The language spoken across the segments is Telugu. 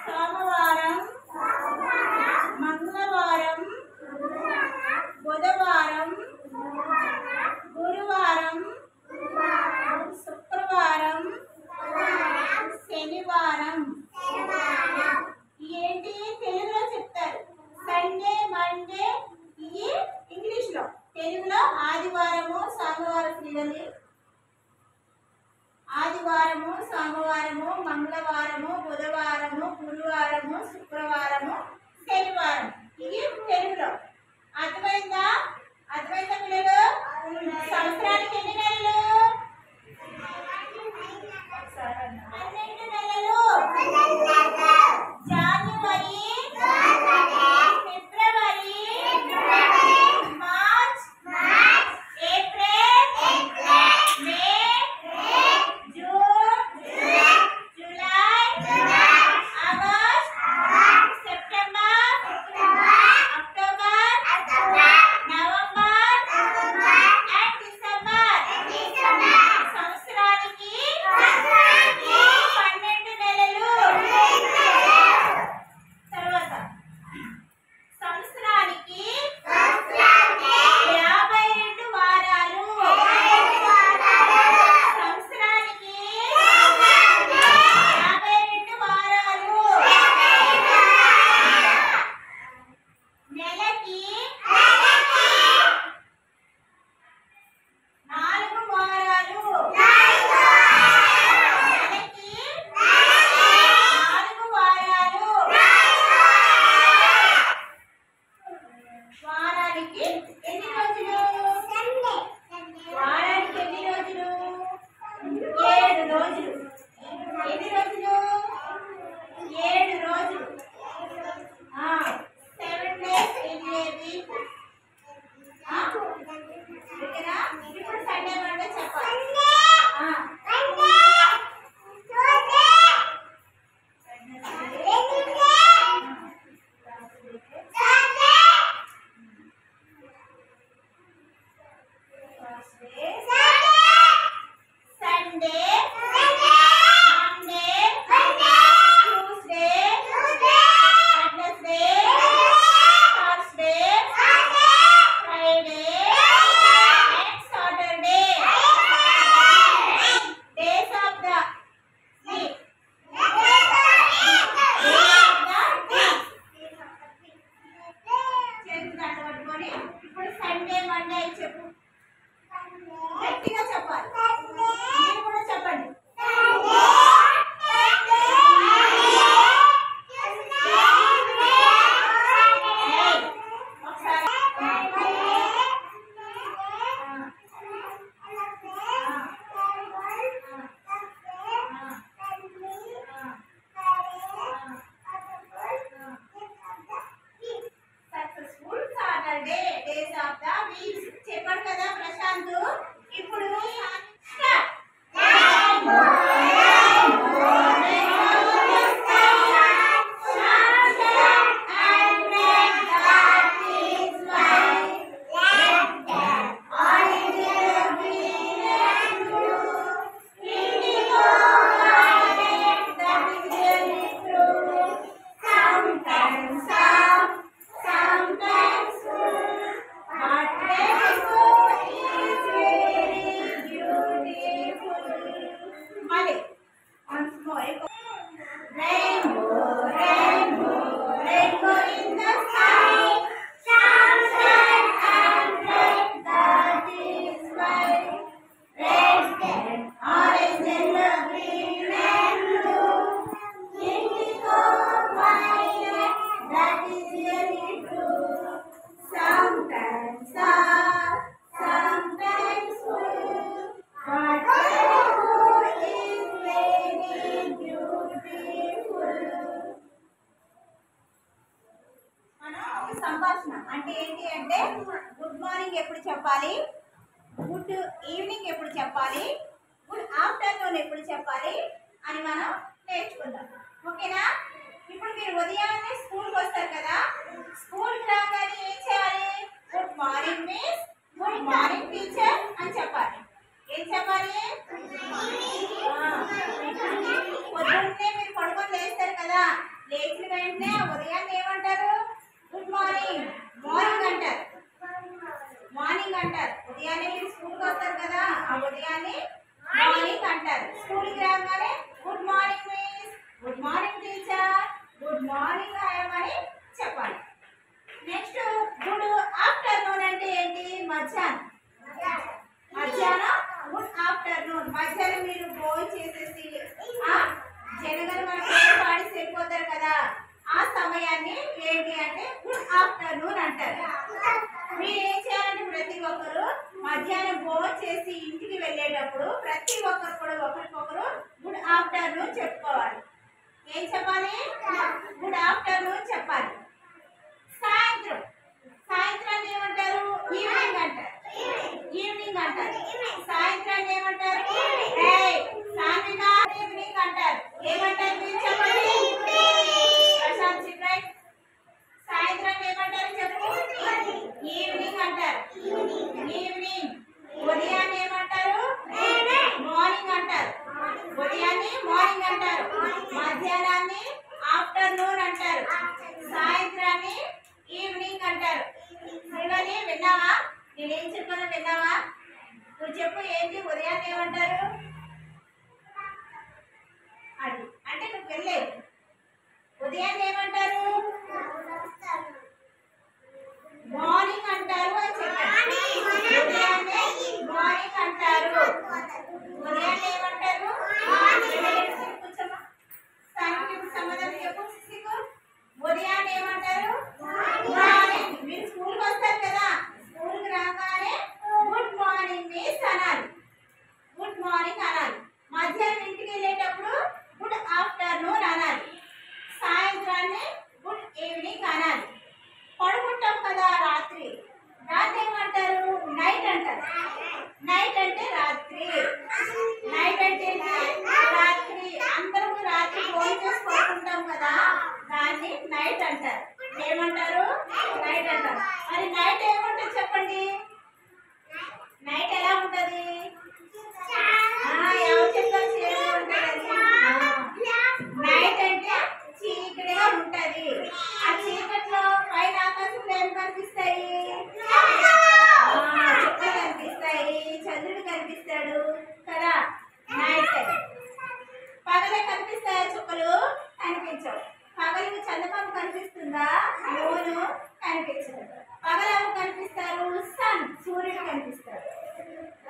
సోమవారం, మంగళవారం, బుధవారం, గురువారం, శుక్రవారం, శనివారం. ఏంటి తెలుగులో చెప్తారు. సండే, మండే ఇవి ఇంగ్లీష్లో. తెలుగులో ఆదివారము, సోమవారం పిల్లలు. ఆదివారము, సోమవారము, మంగళవారము, బుధవారము, గురువారము, శుక్రవారము, శనివారం. ఇవి తెలుగులో. అర్థమైందా? అర్థమైందా పిల్లలు? సంవత్సరానికి ఎన్ని నెలలు? 12 నెలలు. January, February, March, April, May, June, July, August, September, October, November and December. చెప్పాలి, గుడ్ ఈవినింగ్ ఎప్పుడు చెప్పాలి, గుడ్ ఆఫ్టర్నూన్ ఎప్పుడు చెప్పాలి అని మనం నేర్చుకుందాం. ఓకేనా? ఇప్పుడు మీరు ఉదయాన్నే స్కూల్కి వస్తారు కదా, స్కూల్కి రాగానే ఏం చేయాలి? Good morning miss, good morning teacher అని చెప్పాలి. ఏం చెప్పాలి? పొద్దున్నే మీరు పడుకొని లేస్తారు కదా, లేచిన వెంటనే ఉదయాన్నే ఏమంటారు? గుడ్ మార్నింగ్, మార్నింగ్ అంటారు. మార్నింగ్ అంటారు. ఉదయాన్నే మీరు స్కూల్కి వస్తారు కదా, ఆ ఉదయాన్నే మార్నింగ్ అంటారు. స్కూల్కి రాగానే good morning miss, good morning teacher, good morning I'm అని చెప్పాలి. నెక్స్ట్ గుడ్ ఆఫ్టర్నూన్ అంటే ఏంటి? మధ్యాహ్నం. మధ్యాహ్నం గుడ్ ఆఫ్టర్నూన్. మధ్యాహ్నం మీరు భోజనం చేసేసి జనగణ మన పేరు పాడి వెళ్ళిపోతారు కదా, ఆ సమయాన్ని ఏంటి అంటే గుడ్ ఆఫ్టర్నూన్ అంటారు. మీరు ఏం చేయాలంటే ప్రతి ఒక్కరు మధ్యాహ్నం భోజనం చేసి ఇంటికి వెళ్ళేటప్పుడు ప్రతి ఒక్కరు కూడా ఒకరికొకరు గుడ్ ఆఫ్టర్నూన్ చెప్పుకోవాలి. ఏం చెప్పాలి? గుడ్ ఆఫ్టర్నూన్ చెప్పాలి. సాయంత్రం, సాయంత్రాన్ని ఏమంటారు? ఈవినింగ్ అంటారు. ఈవినింగ్ అంటారు. సాయంత్రాన్ని ఏమంటారు? ఈవినింగ్ అంటారు. ఏమంటారు మీరు చెప్పండి? ప్రశాంత్ చిట్రైట్. సాయంత్రాన్ని ఏమంటారు చెప్పు? ఈవినింగ్ అంటారు. ఈవినింగ్. ఉదయాన్ని ఏమంటారు? మార్నింగ్ అంటారు. ఉదయాన్ని మార్నింగ్ అంటారు. మధ్యాహ్నాన్ని ఆఫ్టర్నూన్ అంటారు. సాయంత్రాన్ని ఈవినింగ్ అంటారు. ఇవన్నీ విన్నావా? నేనేం చెప్పానో విన్నావా? నువ్వు చెప్పు, ఏంటి ఉదయాన్ని ఏమంటారు? అది అంటే నువ్వు వెళ్ళలేదు. ఉదయాన్ని ఏమంటారు? మార్నింగ్ అంటారు అని చెప్పాను. ఉదయాన్నే మార్నింగ్ అంటారు. ఉదయాన్నే ఏమంటారు? కూర్చోమ్మా. సాయంత్రం ఇప్పుడు సమాధానం చెప్పు. ఉదయాన్నే ఏమంటారు? మార్నింగ్. మీరు స్కూల్కి వస్తారు కదా, స్కూల్కి రాగానే గుడ్ మార్నింగ్ మిస్ అనాలి. గుడ్ మార్నింగ్ అనాలి. మధ్యాహ్నం ఇంటికి వెళ్ళేటప్పుడు గుడ్ ఆఫ్టర్నూన్ అనాలి. సాయంత్రాన్ని గుడ్ ఈవినింగ్ అనాలి. పడుకుంటాం కదా రాత్రి, రాత్రి ఏమంటారు? నైట్ అంటారు. నైట్ అంటే రాత్రి. నైట్ అంటే రాత్రి. అందరూ రాత్రి భోజనం చేసి పడుకుంటాం కదా, దాన్ని నైట్ అంటారు. ఏమంటారు? నైట్ అంటారు. మరి నైట్ ఏముంటుంది చెప్పండి? నైట్ ఎలా ఉంటది? ఎవరు చెప్పారు? నైట్ అంటే చీకటిగా ఉంటది. ఆ చీకట్లో పైన ఆకాశంలో ఏం కనిపిస్తాయి? చుక్కలు కనిపిస్తాయి, చంద్రుడు కనిపిస్తాడు కదా. నైట్ పగలే కనిపిస్తాయా చుక్కలు? కనిపించవు. పగలకు చందమామ కనిపిస్తుందా? మూను కనిపించదు. పగలు ఎవరు కనిపిస్తారు? సన్, సూర్యుడు కనిపిస్తాడు.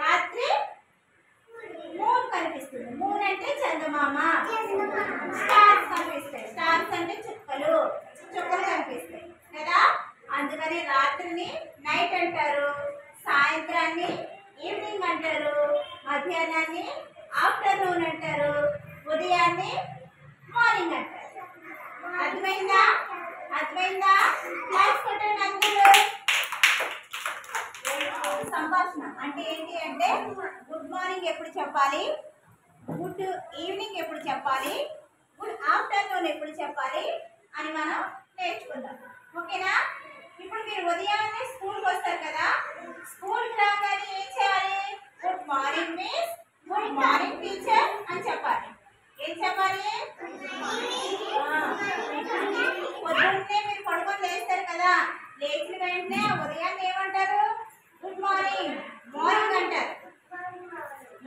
రాత్రి మూన్ కనిపిస్తుంది. మూన్ అంటే చందమామ. స్టార్స్ కనిపిస్తాయి. స్టార్స్ అంటే చుక్కలు, చుక్కలు కనిపిస్తాయి కదా. అందుకని రాత్రిని నైట్ అంటారు, సాయంత్రాన్ని ఈవినింగ్ అంటారు, మధ్యాహ్నాన్ని ఆఫ్టర్నూన్ అంటారు, ఉదయాన్ని మార్నింగ్ అంటారు. అర్థమైందా? అర్థమైందా? క్లాస్ కొట్టండి అందరూ. సంభాషణ అంటే ఏంటి అంటే గుడ్ మార్నింగ్ ఎప్పుడు చెప్పాలి, గుడ్ ఈవినింగ్ ఎప్పుడు చెప్పాలి, గుడ్ ఆఫ్టర్నూన్ ఎప్పుడు చెప్పాలి అని మనం నేర్చుకుందాం. ఓకేనా? ఇప్పుడు మీరు ఉదయాన్నే స్కూల్కి వస్తారు కదా, స్కూల్కి రాగానే ఏం చేయాలి? Good morning miss, good morning teacher అని చెప్పాలి. ఏం చెప్పాలి? పొద్దున్నే మీరు పడుకొని లేస్తారు కదా, లేచిన వెంటనే ఉదయాన్నే ఏమంటారు? గుడ్ మార్నింగ్, మార్నింగ్ అంటారు.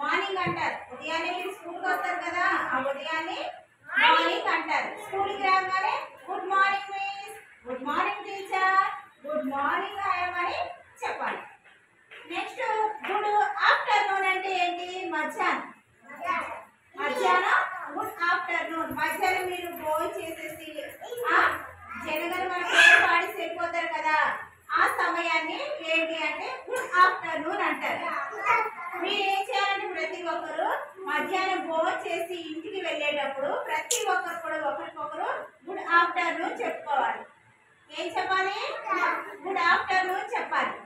మార్నింగ్ అంటారు. ఉదయాన్నే మీరు స్కూల్కి వస్తారు కదా, ఆ ఉదయాన్నే మార్నింగ్ అంటారు. స్కూల్కి రాగానే good morning miss, good morning teacher, good morning I'm అని చెప్పాలి. నెక్స్ట్ గుడ్ ఆఫ్టర్నూన్ అంటే ఏంటి? మధ్యాహ్నం. మధ్యాహ్నం గుడ్ ఆఫ్టర్నూన్. మధ్యాహ్నం మీరు భోజనం చేసేసి జనగణ మన పేరు పాడి వెళ్ళిపోతారు కదా, ఆ సమయాన్ని ఏంటి అంటే గుడ్ ఆఫ్టర్నూన్ అంటారు. మీరు ఏం చేయాలంటే ప్రతి ఒక్కరు మధ్యాహ్నం భోజనం చేసి ఇంటికి వెళ్ళేటప్పుడు ప్రతి ఒక్కరు కూడా ఒకరికొకరు గుడ్ ఆఫ్టర్నూన్ చెప్పుకోవాలి. ఏం చెప్పాలి? గుడ్ ఆఫ్టర్నూన్ చెప్పాలి.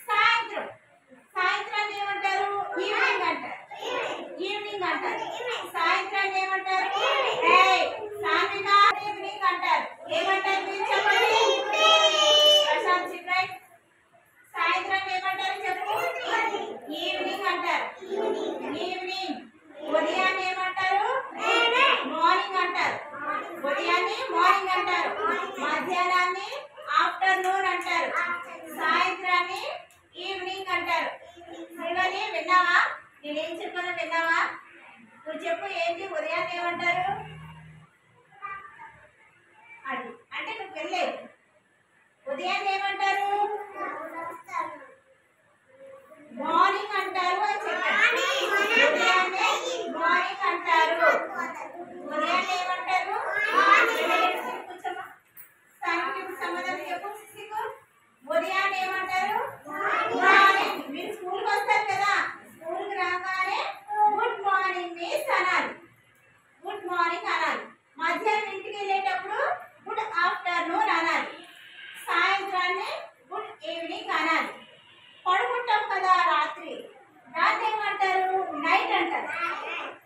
సాయంత్రం. సాయంత్రాన్ని ఏమంటారు? ఈవినింగ్ అంటారు. ఈవినింగ్ అంటారు. సాయంత్రాన్ని ఏమంటారు? సాన్విక ఈవినింగ్ అంటారు. ఏమంటారు మీరు చెప్పండి? ప్రశాంత్ చిట్రైట్. సాయంత్రాన్ని ఏమంటారు చెప్పు? ఈవినింగ్ అంటారు. ఈవినింగ్. ఉదయాన్ని ఏమంటారు? మార్నింగ్ అంటారు. ఉదయాన్ని మార్నింగ్ అంటారు. మధ్యాహ్నాన్ని ఆఫ్టర్నూన్ అంటారు. సాయంత్రాన్ని ఈవినింగ్ అంటారు. ఇవన్నీ విన్నావా? నేనేం చెప్పానో విన్నావా? నువ్వు చెప్పు, ఏంటి ఉదయాన్ని ఏమంటారు? అది అంటే నువ్వు వెళ్ళలేదు. ఉదయాన్ని ఏమంటారు? మార్నింగ్ అంటారు అని చెప్పాను. ఉదయాన్నే మార్నింగ్ అంటారు. ఉదయాన్నే ఏమంటారు? కూర్చోమ్మా. సాయంత్రం ఇప్పుడు సమాధానం చెప్పు సిసికు. ఉదయాన్నే ఏమంటారు? మార్నింగ్. మీరు స్కూల్కి వస్తారు కదా, స్కూల్కి రాగానే గుడ్ మార్నింగ్ మిస్ అనాలి. గుడ్ మార్నింగ్ అనాలి. మధ్యాహ్నం ఇంటికి వెళ్ళేటప్పుడు గుడ్ ఆఫ్టర్నూన్ అనాలి. సాయంత్రాన్ని గుడ్ ఈవినింగ్ అనాలి. పడుకుంటాం కదా రాత్రి, రాత్రి ఏమంటారు? నైట్ అంటారు.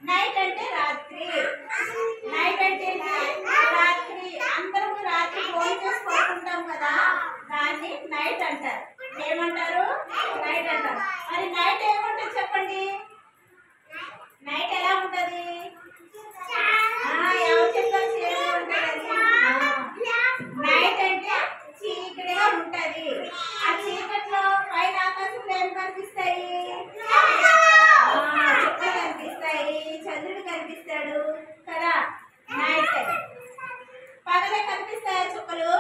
నైట్ అంటే రాత్రి. నైట్ అంటే రాత్రి. అందరూ రాత్రి ఫోన్ చేసి పడుకుంటాం కదా, దాన్ని నైట్ అంటారు. ఏమంటారు? నైట్ అంటారు. మరి నైట్ ఏముంటుంది చెప్పండి? నైట్ ఎలా ఉంటది? ఎవరు చెప్పారు? నైట్ అంటే చీకటిగా ఉంటది. ఆ చీకట్లో పైన ఆకాశంలో ఏం కనిపిస్తాయి? చుక్కలు కనిపిస్తాయి, చంద్రుడు కనిపిస్తాడు కదా. నైట్ పగలే కనిపిస్తాయా చుక్కలు?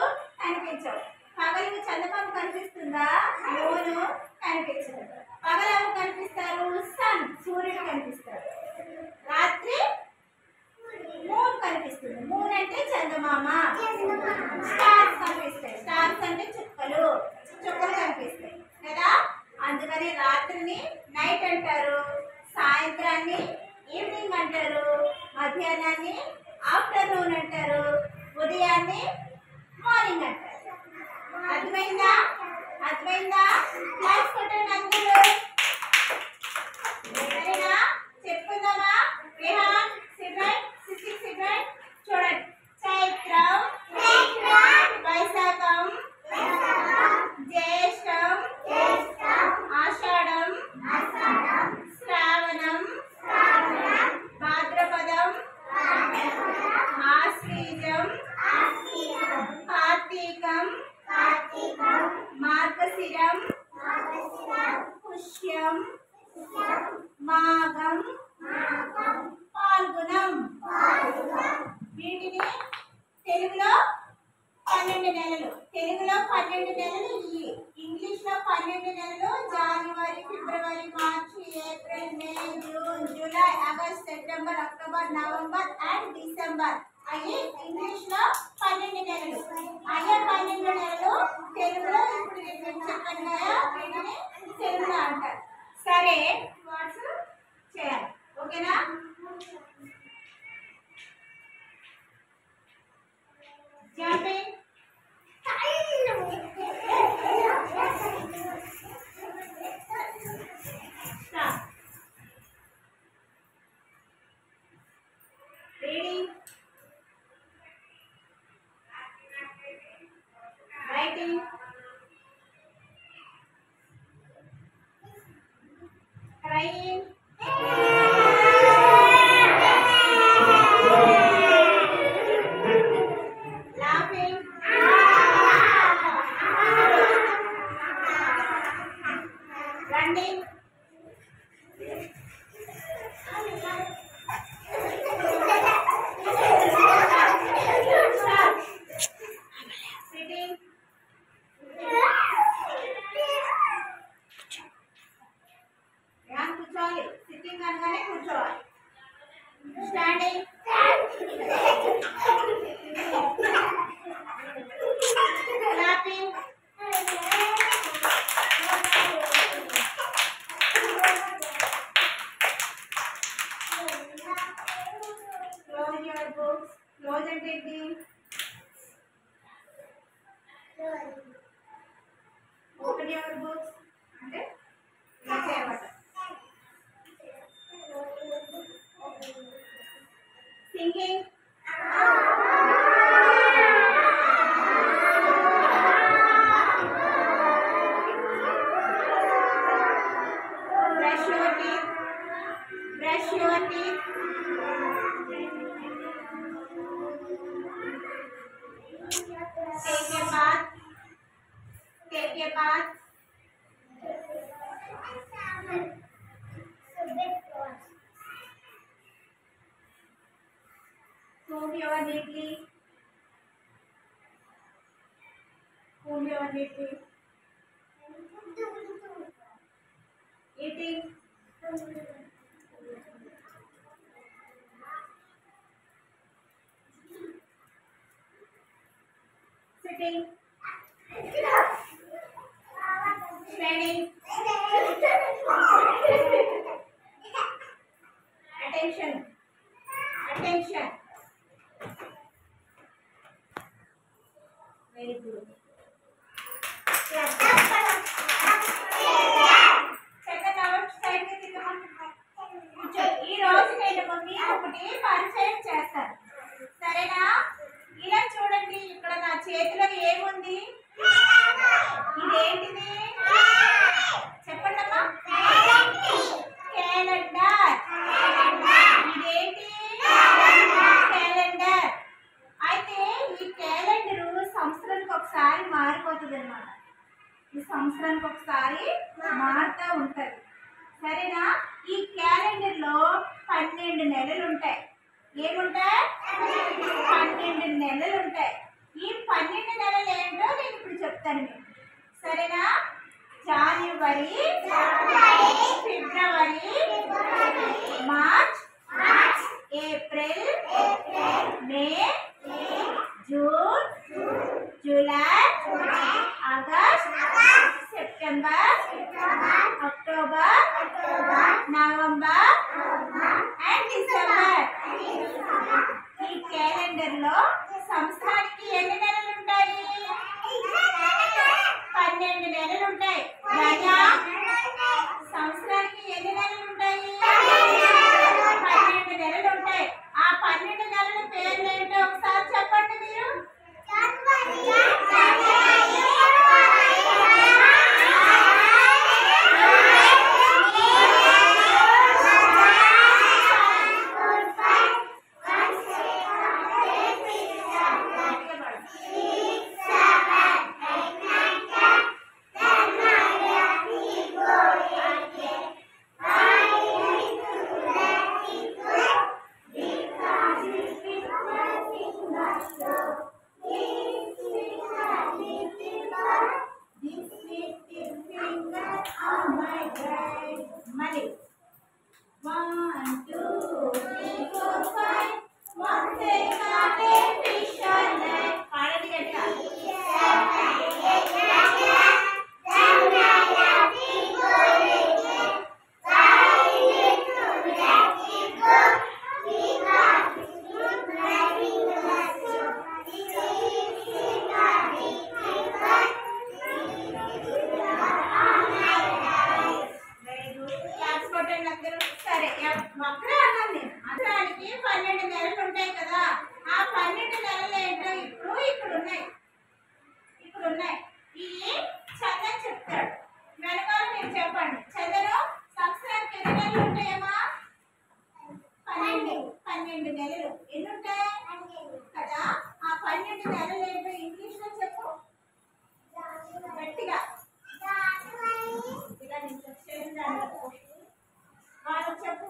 కనిపించవు. పగలకు చందమామ కనిపిస్తుందా? మూను కనిపించదు. పగలు ఎవరు కనిపిస్తారు? సన్, సూర్యుడు కనిపిస్తాడు. రాత్రి మూన్ కనిపిస్తుంది. మూన్ అంటే చందమామ. స్టార్స్ కనిపిస్తాయి. స్టార్స్ అంటే చుక్కలు, చుక్కలు కనిపిస్తాయి కదా. అందుకని రాత్రిని నైట్ అంటారు, సాయంత్రాన్ని ఈవినింగ్ అంటారు, మధ్యాహ్నాన్ని ఆఫ్టర్నూన్ అంటారు, ఉదయాన్ని మార్నింగ్ అంటారు. అర్థమైందా? అర్థమైందా? క్లాస్ కొట్టండి అందరూ. సరేనా? చెప్పుకుందామా? రేహాన్ సిబ్రైట్, సిసిక్ సిబ్రైట్. చూడండి. చైత్రం, వైశాఖం, జ్యేష్ఠం, ఆషాఢం, శ్రావణం, భాద్రపదం, ఆశ్వీజం, కార్తీకం, మార్గశిరం, పుష్యం, మాఘం, పాల్గుణం. వీటిని తెలుగులో 12 నెలలు. తెలుగులో 12 నెలలు ఇవి. ఇంగ్లీష్ లో 12 నెలలు. January, February, March, April, May, June, July, August, September, October, November and December. అవి ఇంగ్లీష్ లో 12 నెలలు. అయ్యే 12 నెలలు తెలుగులో ఇప్పుడు నేను చెప్పాను కదా, వీటిని తెలుగులో అంటారు. సరే, వర్డ్స్ చేయాలి. ఓకేనా? jumping, stop, reading, writing, crying, laughing, running, stop, sitting, కూర్చోవాలి. సిట్టింగ్ అనగానే కూర్చోవాలి. Standing, clapping, close your books. Close అంటే ఏంటి? Open your books. అంటే ఇలా చేయబట్ట singing brush your teeth brush your teeth take a bath take a bath comb your neatly comb your neatly eating sitting standing attention attention very good second our side కి తిరగమని ఈ రోజు నేను మమ్మీ ఒకటి పరిచయం చేస్తాను సరేనా ఇలా చూడండి ఇక్కడ నా చేతిలో ఏముంది ఇదేంటిది చెప్పండి అమ్మా క్యాలెండర్ ఇదేంటి క్యాలెండర్ అయితే ఈ క్యాలెండర్ సంవత్సరానికి ఒకసారి మారిపోతుంది అన్నమాట ఈ సంవత్సరానికి ఒకసారి మారుతూ ఉంటది సరేనా ఈ క్యాలెండర్ లో 12 నెలలు ఉంటాయి ఏముంటాయి 12 నెలలు ఉంటాయి ఈ 12 నెలలు ఏంటో నేను ఇప్పుడు చెప్తాను మీకు సరేనా January February March April May June July August September October November and December ఈ క్యాలెండర్ లో సంవత్సరానికి ఎన్ని నెలలు ఉంటాయి 12 నెలలు ఉంటాయి రాజా సంవత్సరానికి ఎన్ని నెలలు ఉంటాయి 12 నెలలు ఉంటాయి ఆ 12 నెలల పేర్లు ఏంటో ఒకసారి చెప్పండి మీరు money 1 2 3 4 5 one take a fish and పాడండి గట్టిగా సరే వక్ర అన్నాను నేను అంతరానికి 12 నెలలు ఉంటాయి కదా ఆ 12 నెలలు ఏంటో ఇప్పుడు ఇక్కడ ఉన్నాయి ఈ చందన్ చెప్తాడు వెనకాల మీరు చెప్పండి చందను సంవత్సరానికి ఎన్ని నెలలు ఉంటాయమ్మా 12 నెలలు ఎన్ని ఉంటాయి కదా ఆ 12 నెలలు ఏంటో ఇంగ్లీష్ లో చెప్పు గట్టిగా ఇలా నేను చెప్పేది వాళ్ళు చెప్పు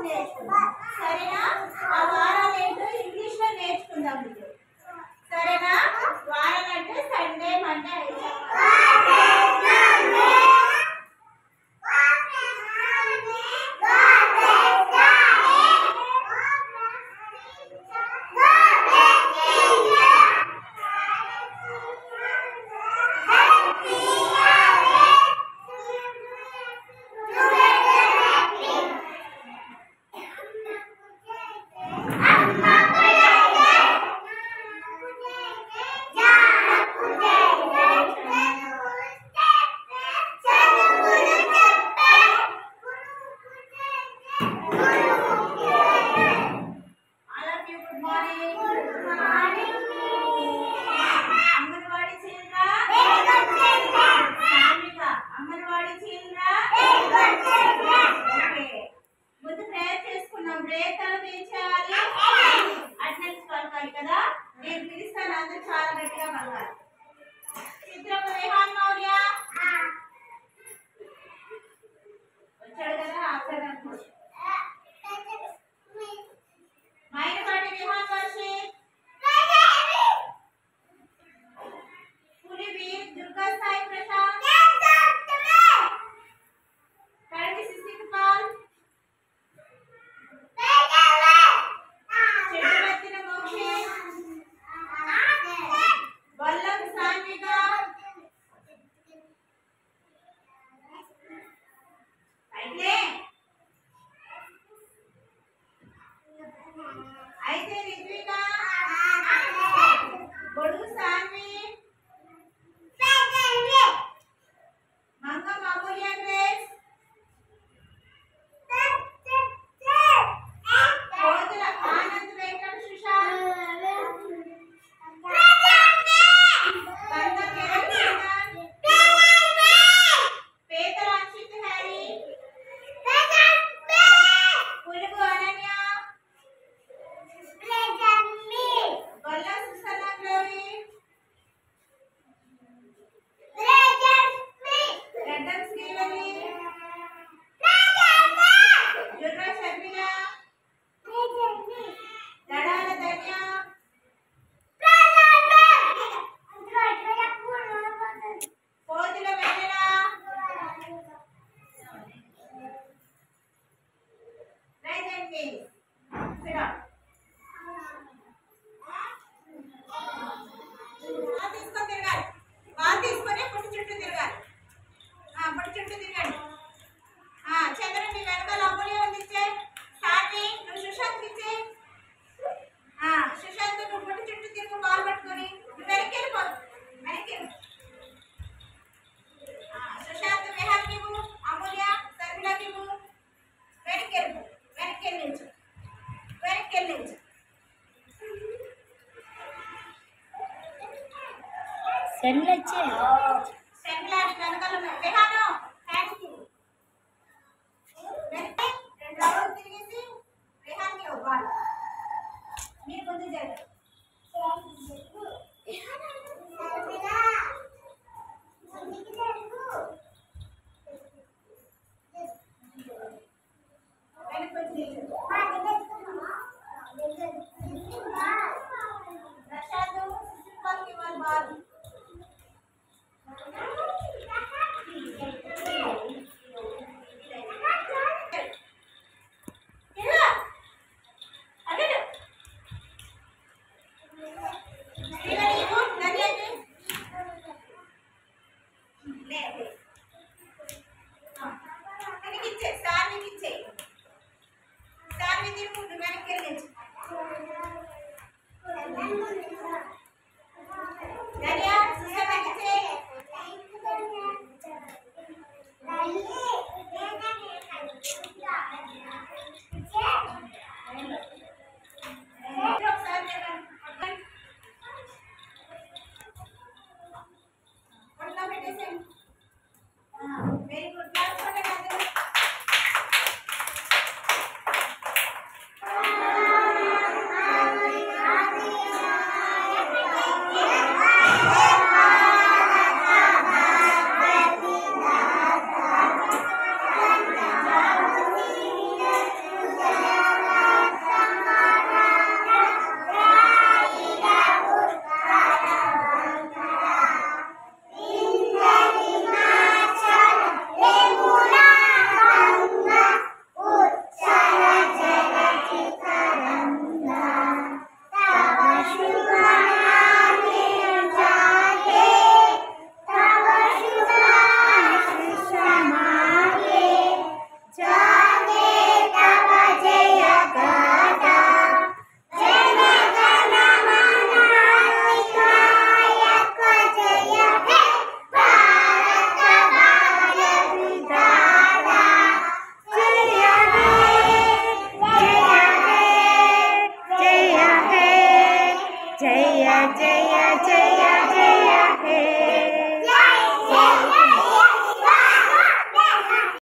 నేర్చుకుందాం సరేనా ఆ వారాలు ఏంటో ఇంగ్లీష్ లో నేర్చుకుందాం మీరు సరేనా వారాలు అంటే సండే మండే కదా నేను పిలుస్తాను అందరూ చాలా గట్టిగా పలకాలి చిత్రపు రేహాన్ మౌర్య వచ్చాడు కదా ఆఫ్టర్ అనుకో మైనపాటి రేహాన్ వర్షిత్ పులివీర్ దుర్గా సాయి ప్రశాంత్ కరణి సిసికపాల్ అయితే రిత్విక బొడుగు సాన్వి మంగ మామూలియా గ్రేస్ కోతుల ఆనంద్ వెంకట సుశాంత్ బంద కిరణ్ పేతల అక్షిత్ హ్యారీ పులుగు Ananya Balla Susana Glory Redam Srivali Jurra Sharmila Dadala Danya Kodila Vendana Rise and please sit up తీసుకొని తిరగాలి బాగా తీసుకొని పొట్టి చుట్టూ తిరగాలి పొట్టి చుట్టూ తిరగండి చంద్ర మీ వెనకాల అమూల్య ఉంది ఇచ్చే సాని నువ్వు సుశాంత్ ఇచ్చే సుశాంత్ నువ్వు పొట్టి చుట్టూ తిరుగు బాల్ పట్టుకొని నువ్వు వెనక్కి వెళ్ళిపో వెనక్కి సుశాంత్ మెహాల్కి ఇవ్వు అమూల్య సర్మిలకి ఇవ్వు వెనక్కి వెళ్ళిపో వెనక్కి వెళ్ళించు వెనక్కి వెళ్ళించు సెన్లు వచ్చాయి సెన్లు వెనకాల విహాను థ్యాంక్ యూ రెండు రౌండ్ తిరిగేసి విహాన్కి ఇవ్వాలి మీరు ముందు జరగదు ప్రశాంత్ సిసిపాల్కి ఇవ్వాలి బాల్ జయ జయ జయ హే